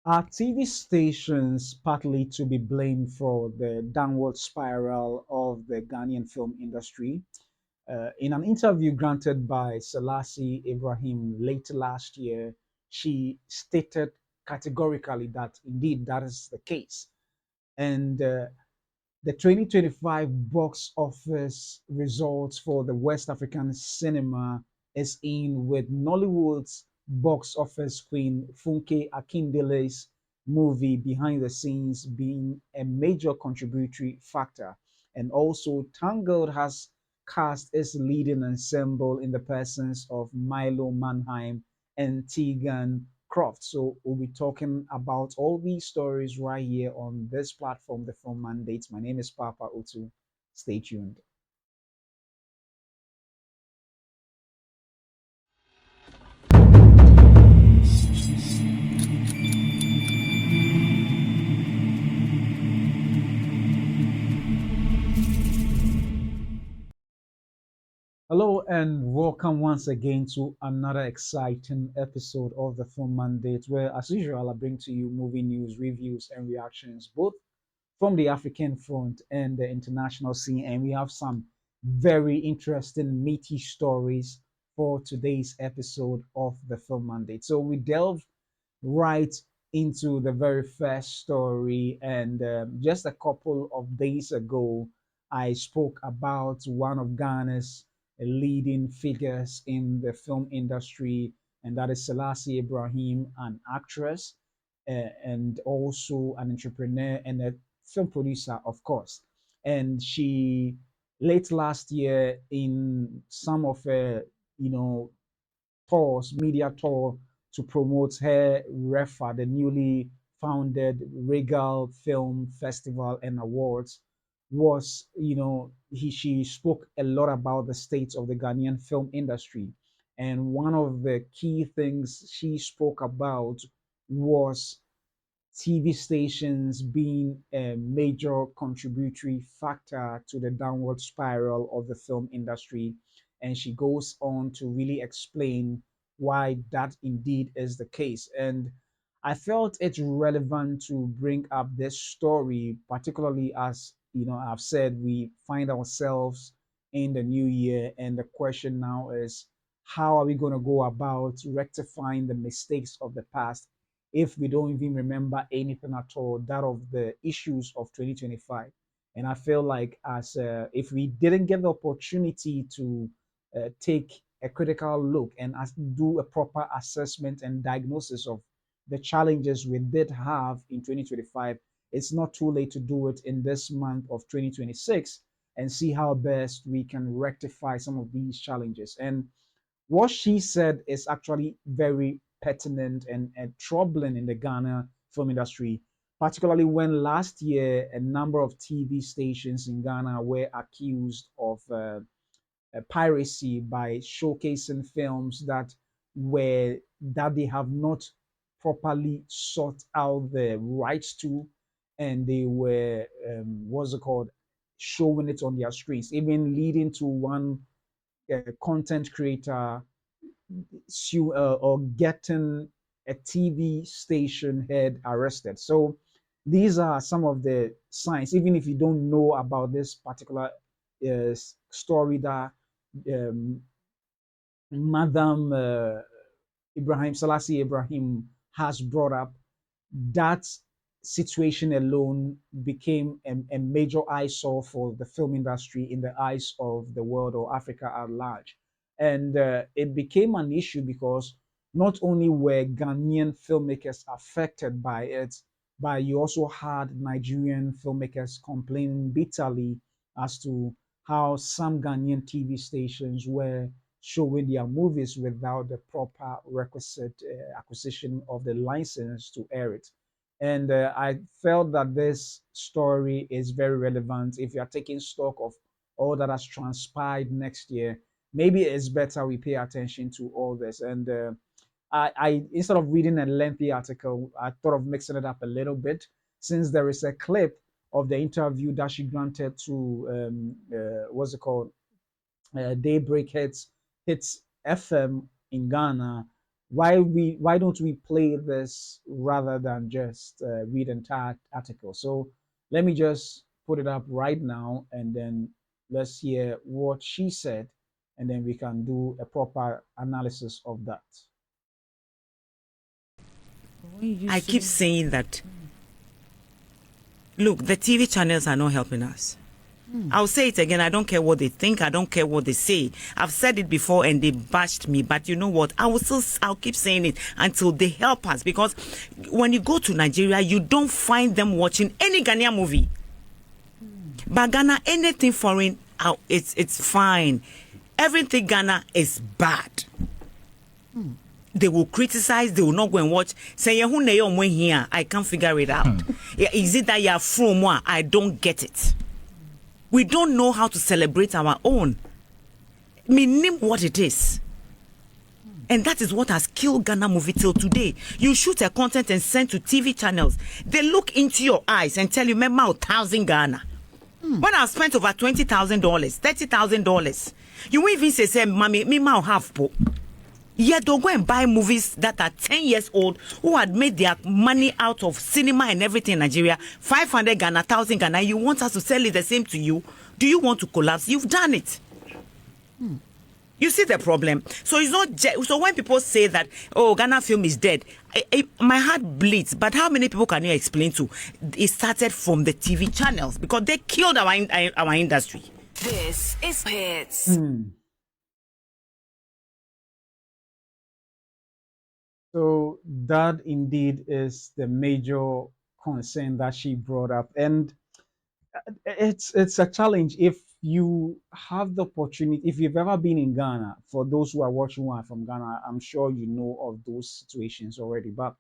Are TV stations partly to be blamed for the downward spiral of the Ghanaian film industry? In an interview granted by Selassie Ibrahim late last year, she stated categorically that indeed that is the case. And the 2025 box office results for the West African cinema is in with Nollywood's box office queen Funke Akindele's movie Behind the Scenes being a major contributory factor. And also, Tangled has cast its leading ensemble in the persons of Milo Manheim and Teagan Croft. So we'll be talking about all these stories right here on this platform, The Film Mandates. My name is Papa Otu. Stay tuned. Hello and welcome once again to another exciting episode of the Film Mandate, where, as usual, I bring to you movie news, reviews, and reactions, both from the African front and the international scene. And we have some very interesting, meaty stories for today's episode of the Film Mandate. So we delve right into the very first story. And just a couple of days ago, I spoke about one of Ghana's leading figures in the film industry, and that is Selassie Ibrahim, an actress and also an entrepreneur and a film producer, of course. And she late last year in some of her, you know, tours, media tour to promote her REFA, the newly founded Regal Film Festival and Awards, was, she spoke a lot about the state of the Ghanaian film industry. And one of the key things she spoke about was TV stations being a major contributory factor to the downward spiral of the film industry. And she goes on to really explain why that indeed is the case. And I felt it's relevant to bring up this story, particularly as I've said, we find ourselves in the new year, and the question now is how are we going to go about rectifying the mistakes of the past if we don't even remember anything at all, that of the issues of 2025. And I feel like as if we didn't get the opportunity to take a critical look and do a proper assessment and diagnosis of the challenges we did have in 2025, it's not too late to do it in this month of 2026 and see how best we can rectify some of these challenges. And what she said is actually very pertinent and troubling in the Ghana film industry, particularly when last year a number of TV stations in Ghana were accused of piracy by showcasing films that they have not properly sought out the rights to, and they were what's it called, showing it on their screens, even leading to one content creator or getting a TV station head arrested. So these are some of the signs, even if you don't know about this particular story that um, Madam Ibrahim Selassie Ibrahim has brought up, that situation alone became a major eyesore for the film industry in the eyes of the world or Africa at large. And it became an issue because not only were Ghanaian filmmakers affected by it, but you also had Nigerian filmmakers complaining bitterly as to how some Ghanaian TV stations were showing their movies without the proper requisite acquisition of the license to air it. And I felt that this story is very relevant if you are taking stock of all that has transpired next year. Maybe it's better we pay attention to all this. And I instead of reading a lengthy article, I thought of mixing it up a little bit since there is a clip of the interview that she granted to what's it called, Daybreak Hits FM in Ghana. why don't we play this rather than just read entire article? So let me just put it up right now, and then let's hear what she said, and then we can do a proper analysis of that. I keep saying that, look, the TV channels are not helping us. I'll say it again. I don't care what they think. I don't care what they say. I've said it before and they bashed me. But you know what? I'll keep saying it until they help us. Because when you go to Nigeria, you don't find them watching any Ghanaian movie. But Ghana, anything foreign, it's fine. Everything Ghana is bad. They will criticize, they will not go and watch. Say, here, I can't figure it out. Is it that you're from one? I don't get it. We don't know how to celebrate our own. Name what it is. And that is what has killed Ghana movie till today. You shoot a content and send to TV channels. They look into your eyes and tell you, remember, 1,000 Ghana. When I spent over $20,000, $30,000, you won't even say, Mommy, me ma have po. Yet they'll go and buy movies that are 10 years old who had made their money out of cinema and everything in Nigeria. 500 Ghana, 1,000 Ghana. You want us to sell it the same to you? Do you want to collapse? You've done it. You see the problem? So it's not so when people say that, oh, Ghana film is dead, my heart bleeds. But how many people can you explain to? It started from the TV channels because they killed our industry. This is Hits. So that indeed is the major concern that she brought up, and it's a challenge if you have the opportunity. If you've ever been in Ghana, for those who are watching who are from Ghana, I'm sure you know of those situations already. But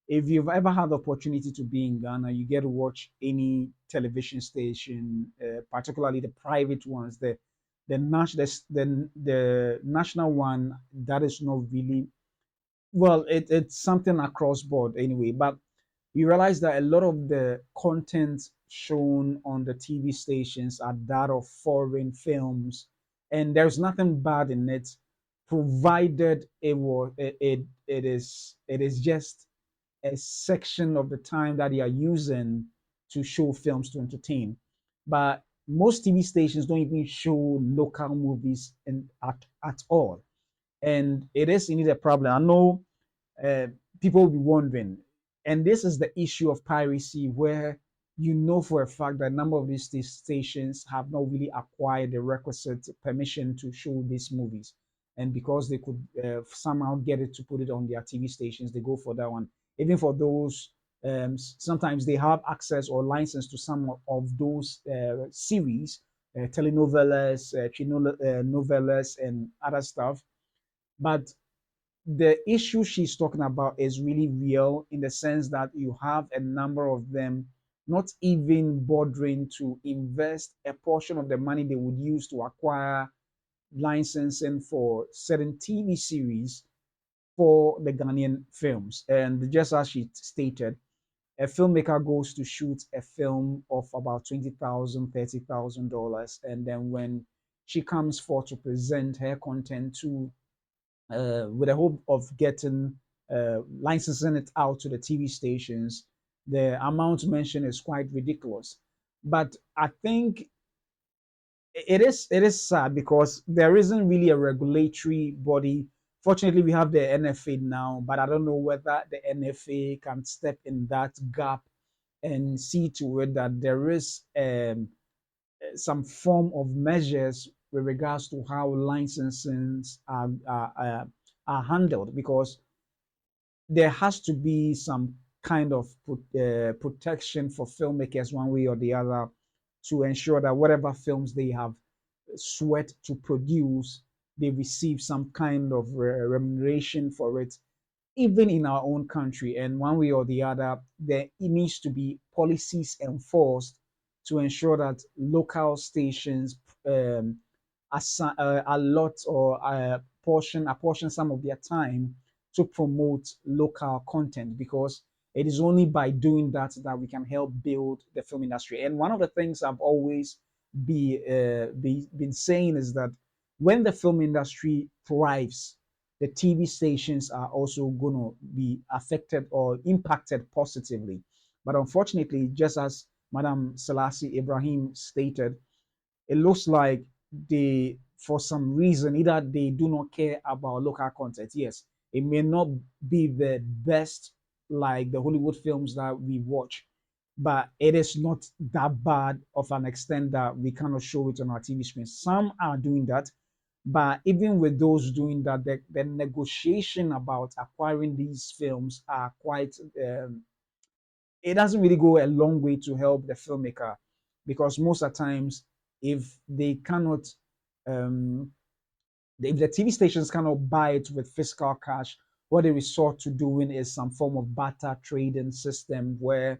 if you've ever had the opportunity to be in Ghana, you get to watch any television station, particularly the private ones, the national one that is not really well, it's something across board anyway, but we realize that a lot of the content shown on the TV stations are that of foreign films, and there's nothing bad in it, provided it is just a section of the time that they are using to show films to entertain. But most TV stations don't even show local movies at all, and it is indeed a problem. I know uh, people will be wondering. And this is the issue of piracy, where you know for a fact that a number of these stations have not really acquired the requisite permission to show these movies. And because they could somehow get it to put it on their TV stations, they go for that one. Even for those, sometimes they have access or license to some of those series, telenovelas, novellas, and other stuff. But the issue she's talking about is really real in the sense that you have a number of them not even bothering to invest a portion of the money they would use to acquire licensing for certain TV series for the Ghanaian films. And just as she stated, a filmmaker goes to shoot a film of about $20,000, $30,000, and then when she comes forth to present her content to with the hope of getting licensing it out to the TV stations, the amount mentioned is quite ridiculous. But I think it is sad because there isn't really a regulatory body. Fortunately, we have the NFA now, but I don't know whether the NFA can step in that gap and see to it that there is some form of measures with regards to how licenses are handled, because there has to be some kind of protection for filmmakers one way or the other to ensure that whatever films they have sweat to produce, they receive some kind of remuneration for it, even in our own country. And one way or the other, there needs to be policies enforced to ensure that local stations allot or apportion some of their time to promote local content, because it is only by doing that that we can help build the film industry. And one of the things I've always been saying is that when the film industry thrives, the TV stations are also going to be affected or impacted positively. But unfortunately, just as Madam Selassie Ibrahim stated, it looks like they, for some reason, either they do not care about local content. Yes, it may not be the best like the Hollywood films that we watch, but it is not that bad of an extent that we cannot show it on our TV screens. Some are doing that, but even with those doing that, the negotiation about acquiring these films are quite it doesn't really go a long way to help the filmmaker, because most of the times, if they cannot um, if the TV stations cannot buy it with fiscal cash, what they resort to doing is some form of barter trading system where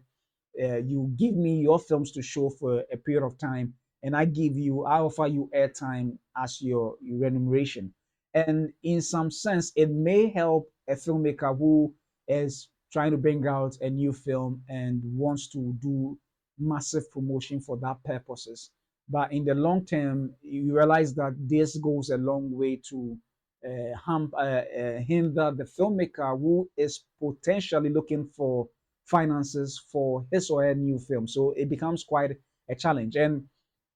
you give me your films to show for a period of time, and I offer you airtime as your remuneration. And in some sense, it may help a filmmaker who is trying to bring out a new film and wants to do massive promotion for that purposes. But in the long term, you realize that this goes a long way to hinder the filmmaker who is potentially looking for finances for his or her new film. So it becomes quite a challenge. And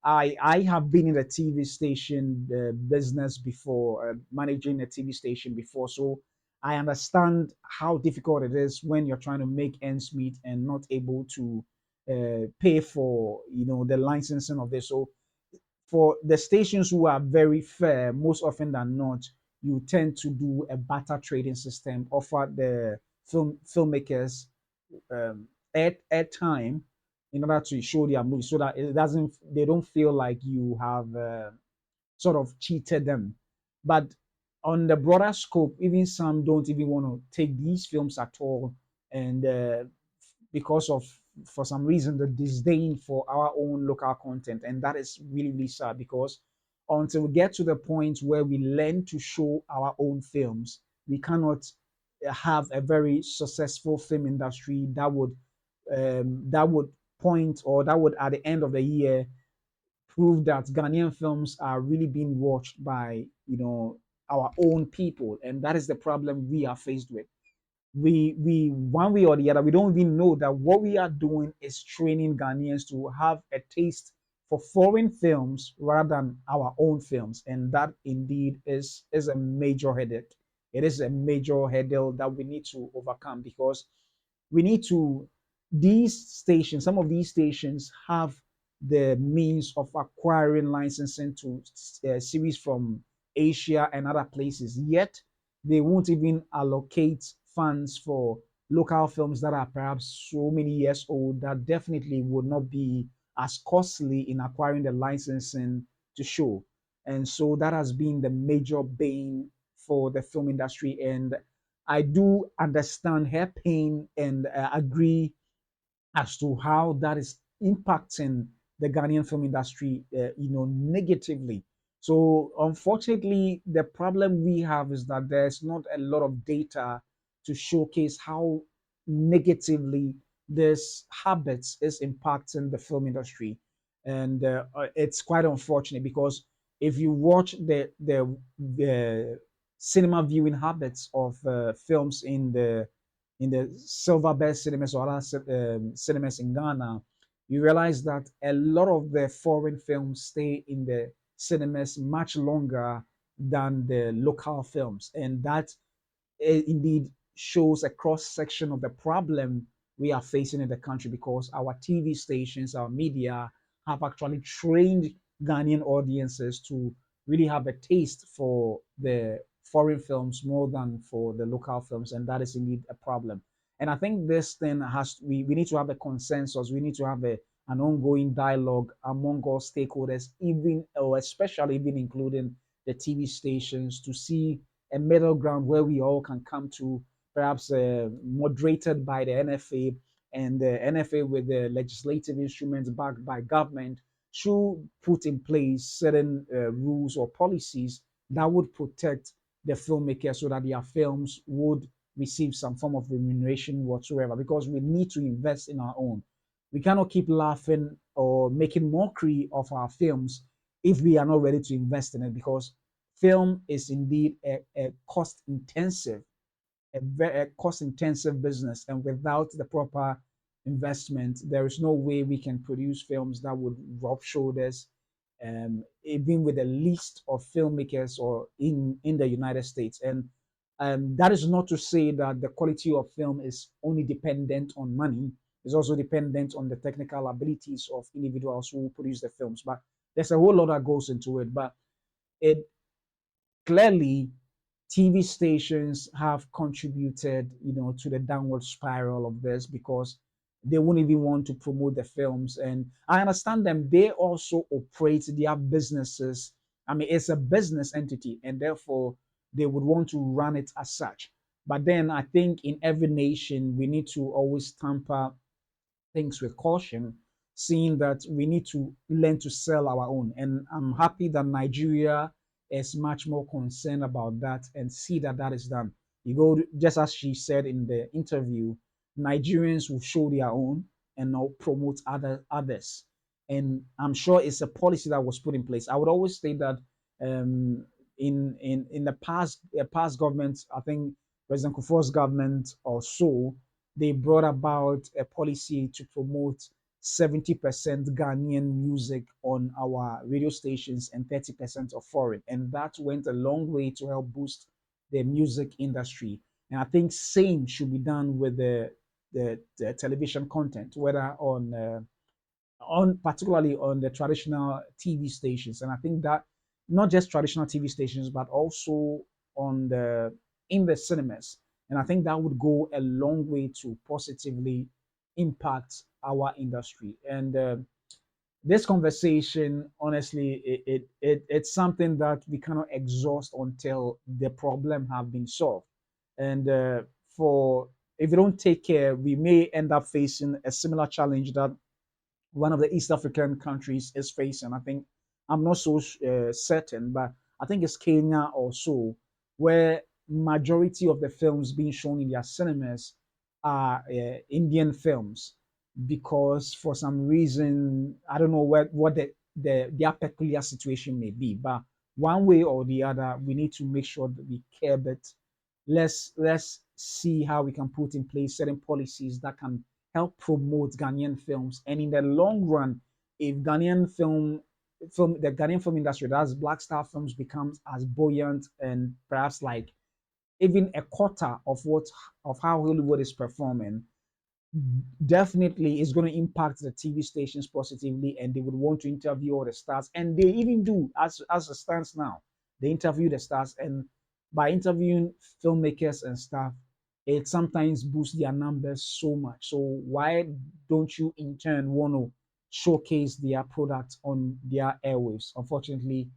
I have been in the TV station business before, managing a TV station before. So I understand how difficult it is when you're trying to make ends meet and not able to pay for the licensing of this. So for the stations who are very fair, most often than not, you tend to do a barter trading system, offer the filmmakers air time in order to show their movie, so that it doesn't they don't feel like you have sort of cheated them. But on the broader scope, even some don't even want to take these films at all, and because of, for some reason, the disdain for our own local content, and that is really really sad, because until we get to the point where we learn to show our own films, we cannot have a very successful film industry that would point, or that would at the end of the year prove that Ghanaian films are really being watched by our own people, and that is the problem we are faced with. We one way or the other, we don't even know that what we are doing is training Ghanaians to have a taste for foreign films rather than our own films, and that indeed is a major headache. It is a major hurdle that we need to overcome, because we need to these stations some of these stations have the means of acquiring licensing to series from Asia and other places, yet they won't even allocate funds for local films that are perhaps so many years old that definitely would not be as costly in acquiring the licensing to show. And so that has been the major bane for the film industry. And I do understand her pain and agree as to how that is impacting the Ghanaian film industry, negatively. So unfortunately, the problem we have is that there's not a lot of data to showcase how negatively this habits is impacting the film industry, and it's quite unfortunate, because if you watch the cinema viewing habits of films in the silver best cinemas or other cinemas in Ghana, you realize that a lot of the foreign films stay in the cinemas much longer than the local films. And that indeed shows a cross section of the problem we are facing in the country, because our TV stations, our media have actually trained Ghanaian audiences to really have a taste for the foreign films more than for the local films, and that is indeed a problem. And I think this thing we need to have a consensus. We need to have an ongoing dialogue among all stakeholders, even or especially even including the TV stations, to see a middle ground where we all can come to, perhaps moderated by the NFA, and the NFA with the legislative instruments backed by government should put in place certain rules or policies that would protect the filmmakers, so that their films would receive some form of remuneration whatsoever, because we need to invest in our own. We cannot keep laughing or making mockery of our films if we are not ready to invest in it, because film is indeed a cost intensive, a cost intensive business, and without the proper investment, there is no way we can produce films that would rub shoulders, even with the least of filmmakers or in the United States. And that is not to say that the quality of film is only dependent on money. It's also dependent on the technical abilities of individuals who produce the films. But there's a whole lot that goes into it. But it clearly TV stations have contributed, to the downward spiral of this because they wouldn't even want to promote the films. And I understand them. They also operate their businesses. I mean, it's a business entity, and therefore they would want to run it as such. But then I think in every nation, we need to always tamper things with caution, seeing that we need to learn to sell our own. And I'm happy that Nigeria is much more concerned about that and see that that is done. You go, just as she said in the interview, Nigerians will show their own and not promote others. And I'm sure it's a policy that was put in place. I would always say that in the past governments, I think President Kufuor's government or so, they brought about a policy to promote 70% Ghanaian music on our radio stations and 30% of foreign. And that went a long way to help boost the music industry. And I think same should be done with the television content, whether on particularly on the traditional TV stations. And I think that not just traditional TV stations, but also on the in the cinemas. And I think that would go a long way to positively impact our industry. And this conversation, honestly, it's something that we cannot exhaust until the problem have been solved. And for if we don't take care, we may end up facing a similar challenge that one of the East African countries is facing. I think I'm not so certain, but I think it's Kenya or so, where majority of the films being shown in their cinemas are Indian films, because for some reason I don't know what their peculiar situation may be, but one way or the other, we need to make sure that we care. But let's see how we can put in place certain policies that can help promote Ghanaian films. And in the long run, if the Ghanaian film industry, that's Black Star Films, becomes as buoyant and perhaps like even a quarter of how Hollywood is performing, definitely is going to impact the TV stations positively, and they would want to interview all the stars, and they even do as it stands now. They interview the stars, and by interviewing filmmakers and stuff, it sometimes boosts their numbers so much. So why don't you in turn want to showcase their product on their airwaves? Unfortunately,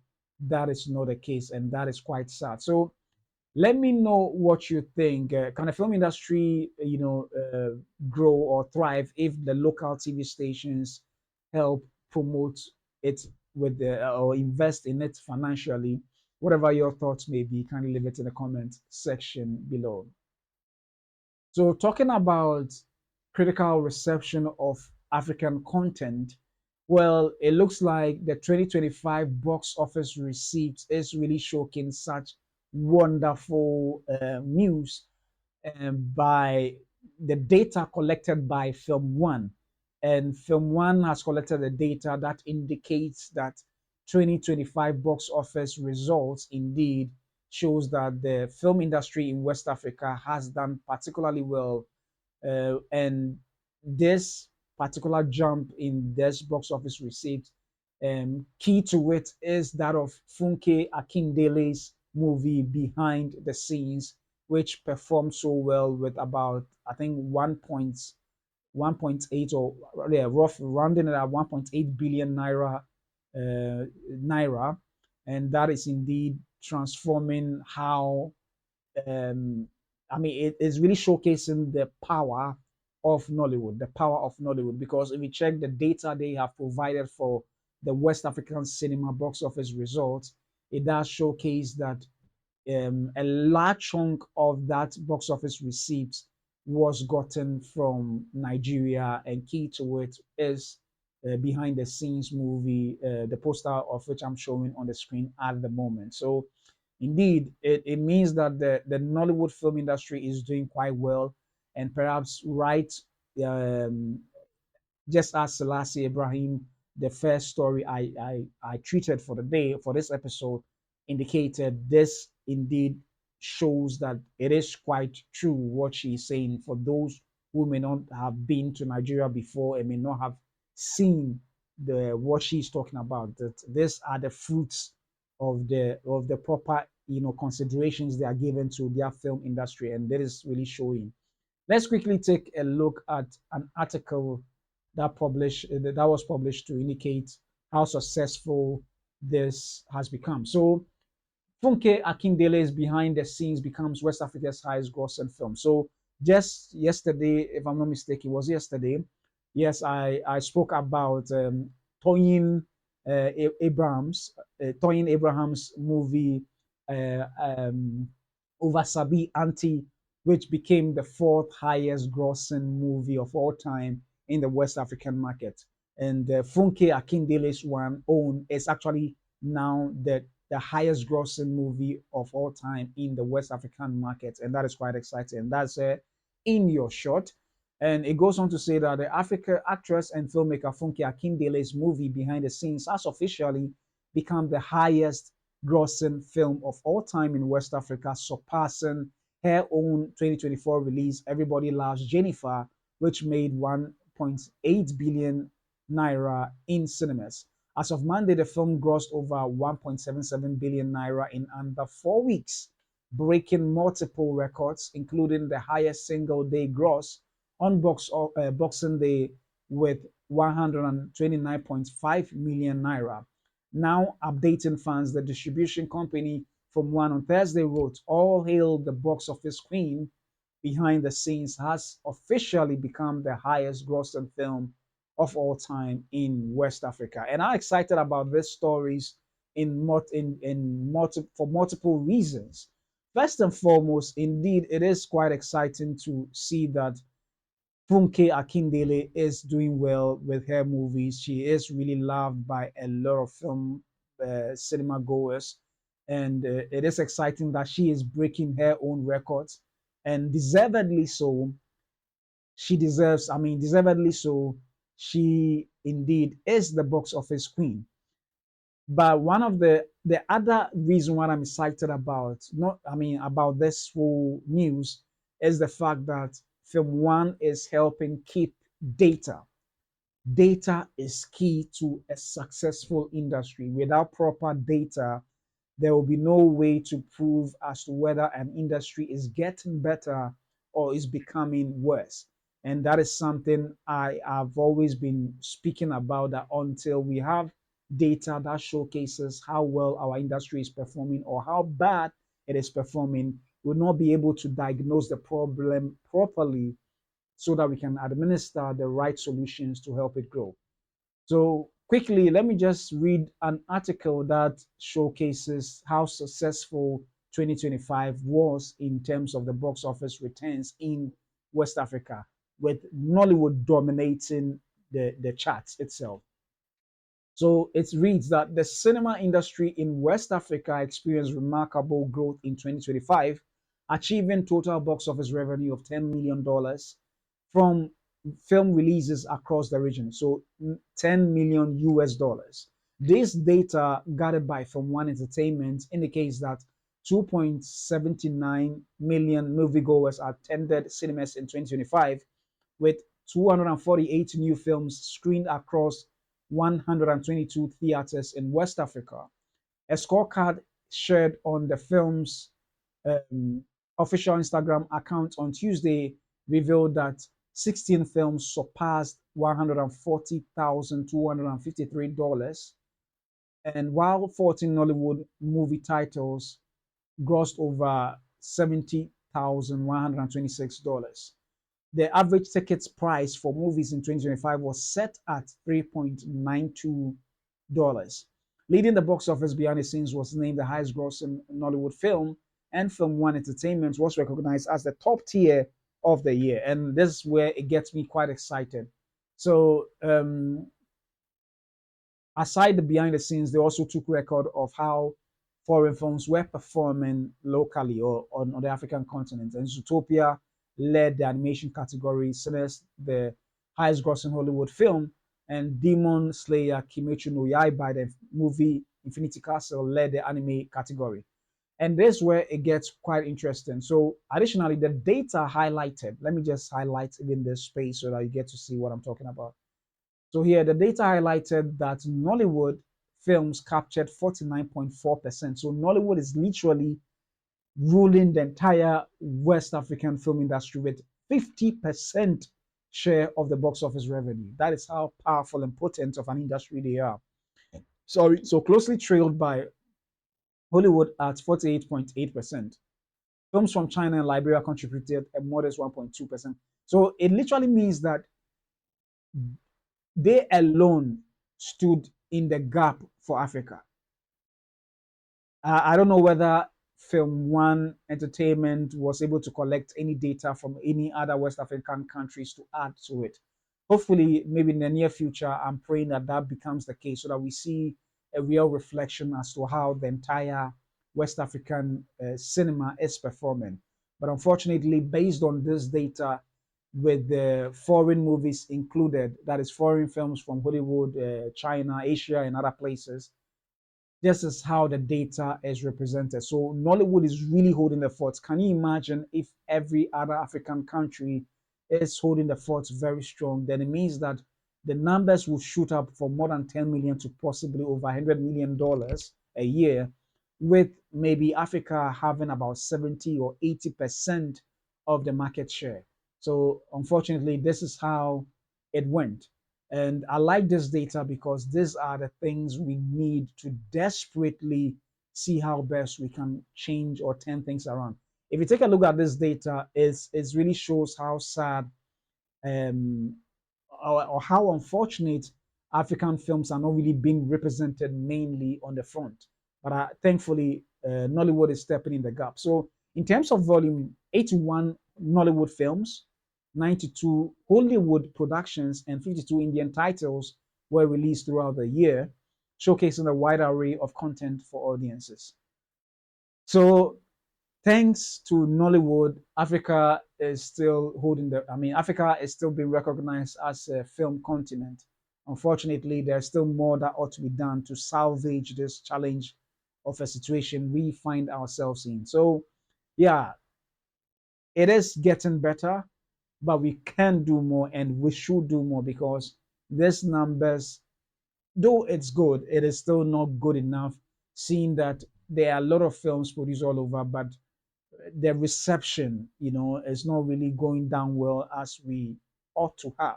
that is not the case, and that is quite sad. So let me know what you think. Can the film industry, grow or thrive if the local TV stations help promote it with or invest in it financially? Whatever your thoughts may be, kindly leave it in the comment section below. So, talking about critical reception of African content, well, it looks like the 2025 box office receipts is really showing such wonderful news by the data collected by Film One. And Film One has collected the data that indicates that 2025 box office results indeed shows that the film industry in West Africa has done particularly well. And this particular jump in this box office receipt, key to it is that of Funke Akindele's movie Behind the Scenes, which performed so well with about, I think, 1.8, or yeah, rough rounding it at 1.8 billion naira, and that is indeed transforming how I mean, it is really showcasing the power of Nollywood, the power of Nollywood. Because if you check the data they have provided for the West African cinema box office results, it does showcase that a large chunk of that box office receipts was gotten from Nigeria, and key to it is behind the scenes movie, the poster of which I'm showing on the screen at the moment. So Indeed, it means that the Nollywood film industry is doing quite well, and perhaps right, um, just as Selassie Ibrahim, the first story I treated for the day for this episode, indicated, this indeed shows that it is quite true what she's saying. For those who may not have been to Nigeria before and may not have seen the what she's talking about, that these are the fruits of the proper considerations they are given to their film industry, and that is really showing. Let's quickly take a look at an article that was published to indicate how successful this has become. So Funke Akindele's behind the scenes becomes West Africa's highest grossing film. So just yesterday, if I'm not mistaken, it was yesterday. Yes, I spoke about Toyin Toyin Abraham's movie Over Sabi Auntie, which became the fourth highest grossing movie of all time in the West African market. And Funke Akindele's one own is actually now the highest grossing movie of all time in the West African market. And that is quite exciting. And that's in your short. And it goes on to say that the African actress and filmmaker Funke Akindele's movie Behind the Scenes has officially become the highest grossing film of all time in West Africa, surpassing her own 2024 release, Everybody Loves Jennifer, which made 1.8 billion naira in cinemas. As of Monday, the film grossed over 1.77 billion naira in under 4 weeks, breaking multiple records, including the highest single day gross on Boxing Day with 129.5 million naira. Now updating fans, the distribution company from One on Thursday wrote, "All hail the box office queen. Behind the Scenes has officially become the highest grossing film of all time in West Africa." And I'm excited about these stories for multiple reasons. First and foremost, indeed, it is quite exciting to see that Funke Akindele is doing well with her movies. She is really loved by a lot of film cinema goers, and it is exciting that she is breaking her own records, and deservedly so. Deservedly so. She indeed is the box office queen. But one of the other reason why I'm excited about not I mean about this whole news is the fact that Film One is helping keep data. Data is key to a successful industry. Without proper data, there will be no way to prove as to whether an industry is getting better or is becoming worse. And that is something I have always been speaking about, that until we have data that showcases how well our industry is performing or how bad it is performing, we'll not be able to diagnose the problem properly so that we can administer the right solutions to help it grow. So, quickly, let me just read an article that showcases how successful 2025 was in terms of the box office returns in West Africa, with Nollywood dominating the charts itself. So it reads that the cinema industry in West Africa experienced remarkable growth in 2025, achieving total box office revenue of $10 million from film releases across the region. So 10 million US dollars. This data gathered by Film One Entertainment indicates that 2.79 million moviegoers attended cinemas in 2025, with 248 new films screened across 122 theaters in West Africa. A scorecard shared on the film's um, official Instagram account on Tuesday revealed that 16 films surpassed $140,253, and while 14 Nollywood movie titles grossed over $70,126. The average ticket price for movies in 2025 was set at $3.92. Leading the box office behind the scenes was named the highest grossing Nollywood film, and Film One Entertainment was recognized as the top tier of the year. And this is where it gets me quite excited. So, aside the behind the scenes, they also took record of how foreign films were performing locally or on the African continent. And Zootopia led the animation category, Sinners, the highest grossing Hollywood film, and Demon Slayer Kimetsu no Yaiba, the movie Infinity Castle, led the anime category. And this is where it gets quite interesting. So, additionally, the data highlighted, let me just highlight even this space so that you get to see what I'm talking about. So, here the data highlighted that Nollywood films captured 49.4%. So, Nollywood is literally ruling the entire West African film industry with 50% share of the box office revenue. That is how powerful and potent of an industry they are. Sorry, so closely trailed by Hollywood at 48.8%. Films from China and Liberia contributed a modest 1.2%. So it literally means that they alone stood in the gap for Africa. I don't know whether Film One Entertainment was able to collect any data from any other West African countries to add to it. Hopefully, maybe in the near future, I'm praying that that becomes the case so that we see a real reflection as to how the entire West African cinema is performing. But unfortunately, based on this data, with the foreign movies included, that is, foreign films from Hollywood, China, Asia, and other places, this is how the data is represented. So Nollywood is really holding the fort. Can you imagine if every other African country is holding the fort very strong? Then it means that the numbers will shoot up from more than 10 million to possibly over $100 million a year, with maybe Africa having about 70 or 80% of the market share. So unfortunately, this is how it went. And I like this data because these are the things we need to desperately see how best we can change or turn things around. If you take a look at this data, it really shows how sad um, or how unfortunate African films are not really being represented mainly on the front. But thankfully, Nollywood is stepping in the gap. So, in terms of volume, 81 Nollywood films, 92 Hollywood productions, and 52 Indian titles were released throughout the year, showcasing a wide array of content for audiences. So, thanks to Nollywood, Africa is still holding the. I mean, Africa is still being recognized as a film continent. Unfortunately, there's still more that ought to be done to salvage this challenge of a situation we find ourselves in. So, yeah, it is getting better, but we can do more and we should do more because these numbers, though it's good, it is still not good enough, seeing that there are a lot of films produced all over, but the reception, is not really going down well as we ought to have.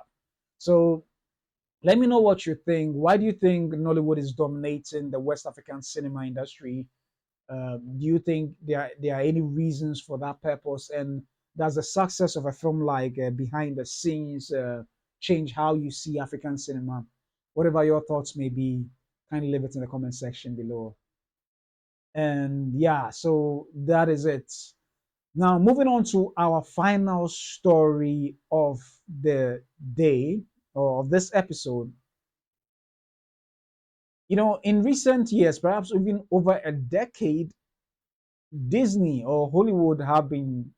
So let me know what you think. Why do you think Nollywood is dominating the West African cinema industry? Do you think there are any reasons for that purpose? And does the success of a film like Behind the Scenes change how you see African cinema? Whatever your thoughts may be, kindly leave it in the comment section below. And yeah, so that is it. Now, moving on to our final story of the day or of this episode. In recent years, perhaps even over a decade, Disney or Hollywood have been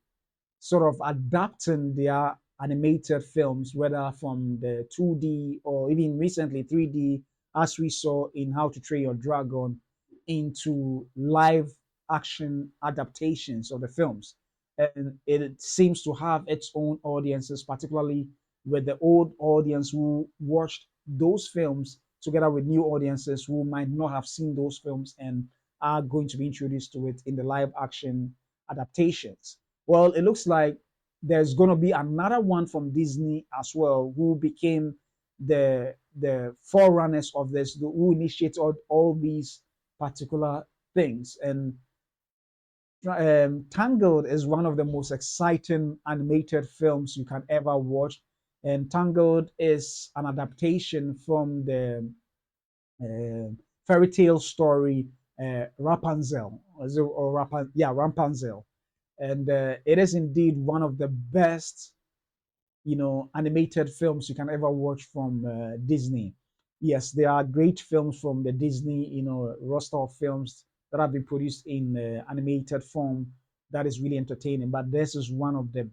sort of adapting their animated films, whether from the 2D or even recently 3D, as we saw in How to Train Your Dragon, into live action adaptations of the films. And it seems to have its own audiences, particularly with the old audience who watched those films together with new audiences who might not have seen those films and are going to be introduced to it in the live action adaptations. Well, it looks like there's going to be another one from Disney as well, who became the forerunners of this, who initiated all these particular things. And Tangled is one of the most exciting animated films you can ever watch. And Tangled is an adaptation from the fairy tale story Rapunzel, yeah, Rapunzel, and it is indeed one of the best, animated films you can ever watch from Disney. Yes, there are great films from the Disney, roster of films that have been produced in animated form that is really entertaining. But this is one of the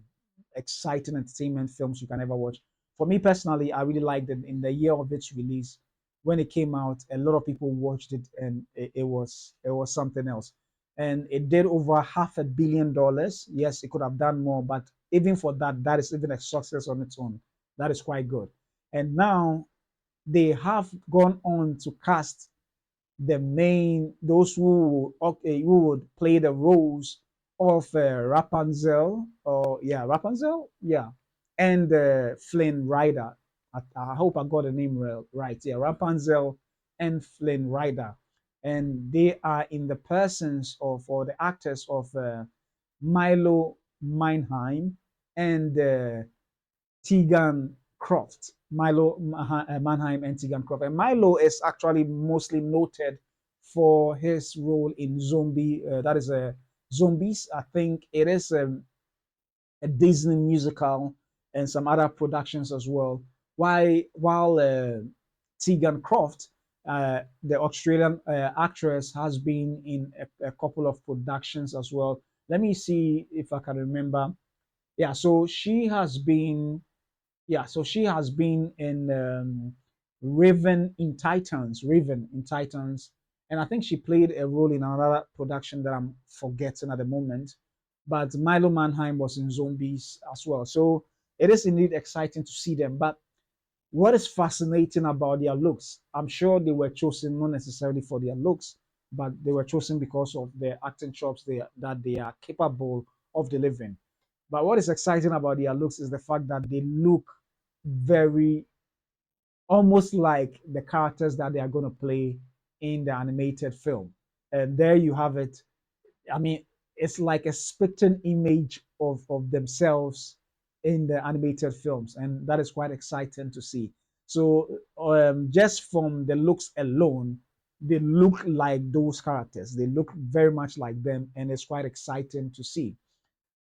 exciting entertainment films you can ever watch. For me personally, I really liked it in the year of its release. When it came out, a lot of people watched it, and it was something else. And it did over $500 million. Yes, it could have done more, but even for that, that is even a success on its own. That is quite good. And now they have gone on to cast those who would play the roles of Rapunzel, or yeah, Rapunzel, yeah, and Flynn Rider. I hope I got the name right. Yeah, Rapunzel and Flynn Rider, and they are in the persons of, or the actors of, Milo Manheim and Teagan Croft. Manheim and Teagan Croft. And Milo is actually mostly noted for his role in that is a Zombies. I think it is a Disney musical and some other productions as well. While Teagan Croft, the Australian actress, has been in a couple of productions as well. Let me see if I can remember. Yeah, so she has been in Raven in Titans, and I think she played a role in another production that I'm forgetting at the moment. But Milo Manheim was in Zombies as well, so it is indeed exciting to see them. But what is fascinating about their looks? I'm sure they were chosen not necessarily for their looks, but they were chosen because of their acting chops that they are capable of delivering. But what is exciting about their looks is the fact that they look very almost like the characters that they are going to play in the animated film. And there you have it. I mean, it's like a spitting image of themselves in the animated films, and that is quite exciting to see. So, just from the looks alone, they look like those characters. They look very much like them, and it's quite exciting to see.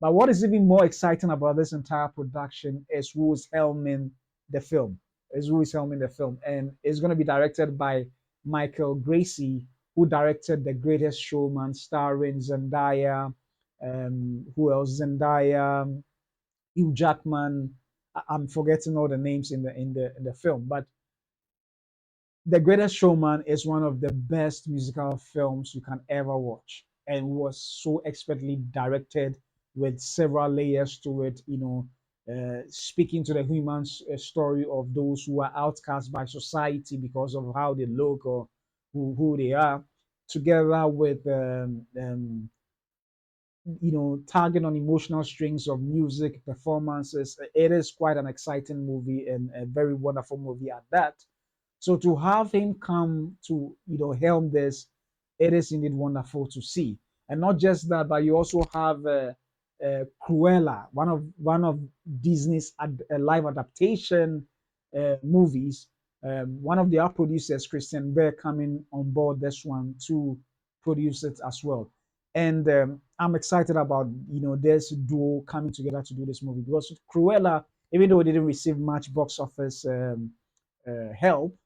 But what is even more exciting about this entire production is who is helming the film. And it's going to be directed by Michael Gracie, who directed The Greatest Showman, starring Zendaya. Who else? Zendaya, Hugh Jackman. I'm forgetting all the names in the film, but the Greatest Showman is one of the best musical films you can ever watch, and was so expertly directed with several layers to it. Speaking to the human story of those who are outcast by society because of how they look or who they are, together with target on emotional strings of music performances. It is quite an exciting movie and a very wonderful movie at that. So to have him come to helm this, it is indeed wonderful to see. And not just that, but you also have Cruella, one of Disney's live adaptation movies. One of their producers, Christian Bale, coming on board this one to produce it as well. And I'm excited about this duo coming together to do this movie, because Cruella, even though it didn't receive much box office help,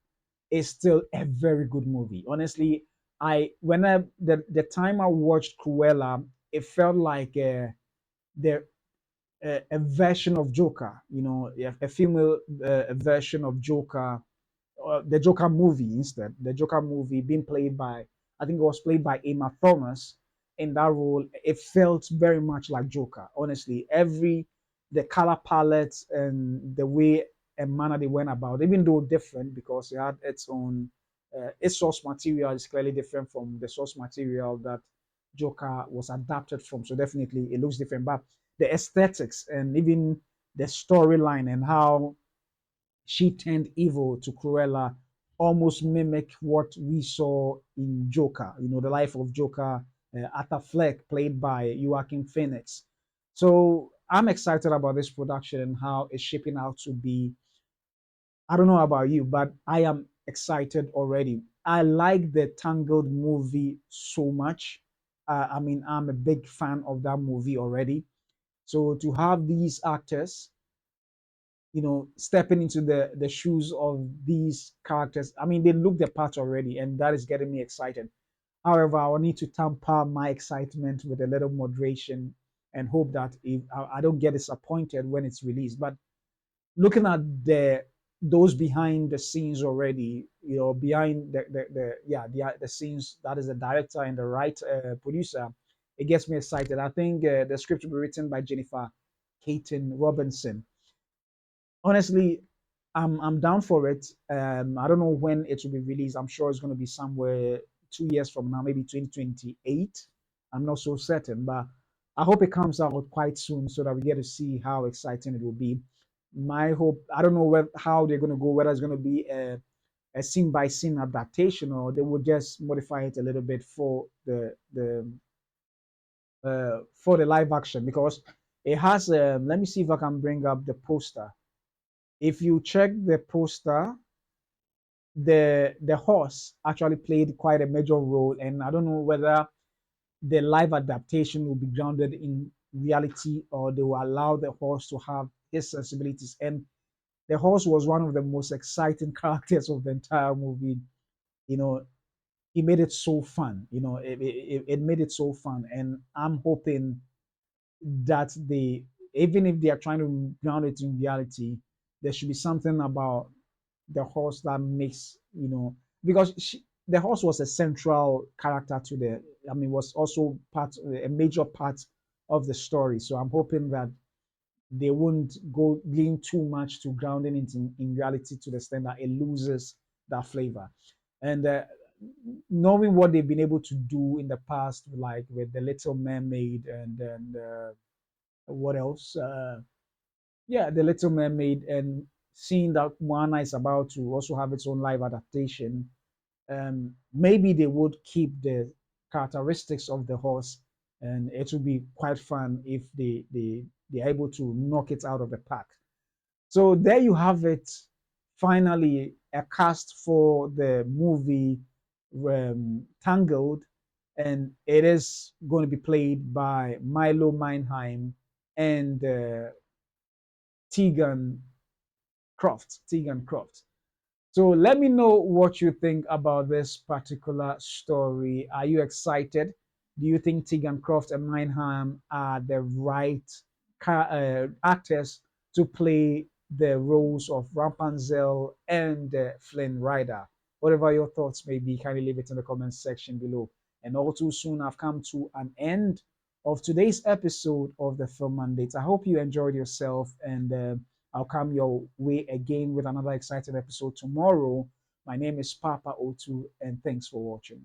is still a very good movie. Honestly, the time I watched Cruella, it felt like the a version of Joker, a female version of Joker, the Joker movie instead. The Joker movie being played by, I think it was played by Emma Thomas in that role. It felt very much like Joker. Honestly, the color palette and the way and manner they went about, even though different because it had its source material is clearly different from the source material that Joker was adapted from. So definitely it looks different, but the aesthetics and even the storyline and how she turned evil to Cruella almost mimic what we saw in Joker, the life of Joker, Arthur Fleck, played by Joaquin Phoenix. So I'm excited about this production and how it's shaping out to be. I don't know about you, but I am excited already. I like the Tangled movie so much. I mean, I'm a big fan of that movie already. So to have these actors stepping into the shoes of these characters. I mean, they look the part already, and that is getting me excited. However, I will need to temper my excitement with a little moderation and hope that if I don't get disappointed when it's released. But looking at those behind the scenes already, behind the scenes, that is the director and the producer, it gets me excited. I think the script will be written by Jennifer Caton Robinson. Honestly, I'm down for it. I don't know when it will be released. I'm sure it's going to be somewhere 2 years from now, maybe 2028. I'm not so certain, but I hope it comes out quite soon so that we get to see how exciting it will be. My hope, I don't know how they're going to go, whether it's going to be a scene by scene adaptation or they will just modify it a little bit for the live action because it has. Let me see if I can bring up the poster. If you check the poster, the horse actually played quite a major role, and I don't know whether the live adaptation will be grounded in reality or they will allow the horse to have his sensibilities. And the horse was one of the most exciting characters of the entire movie. You know, he made it so fun. It made it so fun, and I'm hoping that even if they are trying to ground it in reality, there should be something about the horse that makes because the horse was a central character to was also a major part of the story. So I'm hoping that they won't go lean too much to grounding it in reality to the extent that it loses that flavor. And knowing what they've been able to do in the past, like with the Little Mermaid and what else? Yeah, The Little Mermaid, and seeing that Moana is about to also have its own live adaptation, maybe they would keep the characteristics of the horse, and it would be quite fun if they're able to knock it out of the park. So there you have it. Finally, a cast for the movie Tangled, and it is going to be played by Milo Manheim and Teagan Croft. So let me know what you think about this particular story. Are you excited? Do you think Teagan Croft and Manheim are the right actors to play the roles of Rapunzel and Flynn Rider? Whatever your thoughts may be, kindly leave it in the comments section below. And all too soon, I've come to an end of today's episode of the Film Mandates. I hope you enjoyed yourself, and I'll come your way again with another exciting episode tomorrow. My name is Papa O2, and thanks for watching.